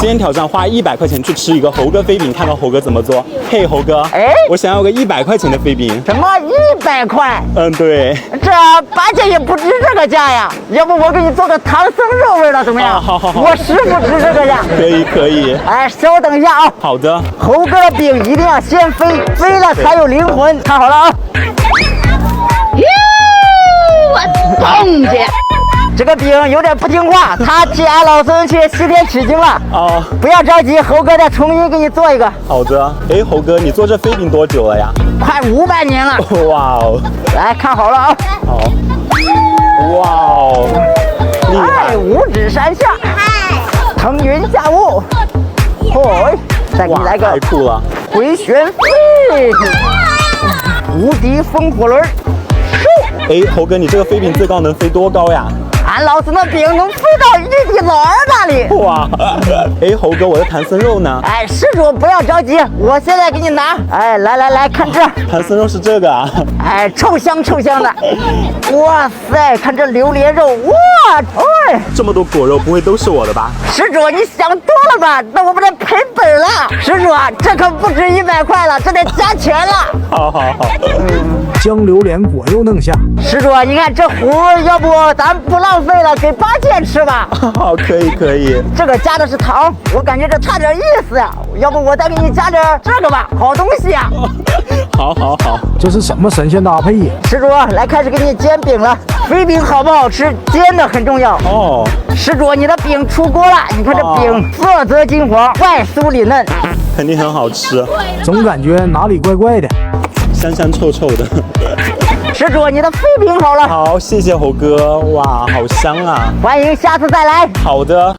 今天挑战花100块钱去吃一个猴哥飞饼，看到猴哥怎么做。嘿，猴哥，哎，我想要个100块钱的飞饼。什么100块？嗯，对。这8戒也不值这个价呀。要不我给你做个唐僧肉味的怎么样？好。我师傅值这个价。可以。哎，稍等一下啊。好的。猴哥的饼一定要先飞，飞了才有灵魂。看好了啊。我动去。这个饼有点不听话，他替俺老孙去西天取经了。哦，不要着急，猴哥再重新给你做一个。好的。哎，猴哥，你做这飞饼多久了呀？快500年了。哇哦！来看好了啊。好。哇哦！厉害！哎，五指山下，腾云驾雾。嚯，再给你来个太酷了！回旋飞，无敌风火轮。哎，猴哥，你这个飞饼最高能飞多高呀？俺老孙的饼能飞到玉帝老儿那里。哇！哎，猴哥，我的唐僧肉呢？哎，施主不要着急，我现在给你拿。哎，来，看这。唐僧肉是这个啊？哎，臭香的。哇塞，看这榴莲肉，哇，哎，这么多果肉，不会都是我的吧？施主，你想多了吧？那我们这赔本了。施主啊，这可不止100块了，这得加钱了。好。将榴莲果肉弄下。施主，你看这糊，要不咱不浪费了，给8戒吃吧。好，可以。这个加的是糖，我感觉这差点意思呀。要不我再给你加点这个吧，好东西呀。好。这是什么神仙搭配呀？施主，来开始给你煎饼了。飞饼好不好吃，煎的很重要。哦，施主，你的饼出锅了，你看这饼色泽金黄，外酥里嫩，肯定很好吃。总感觉哪里怪怪的，香臭的。施主，你的飞饼好了。好，谢谢猴哥。哇，好香啊！欢迎下次再来。好的。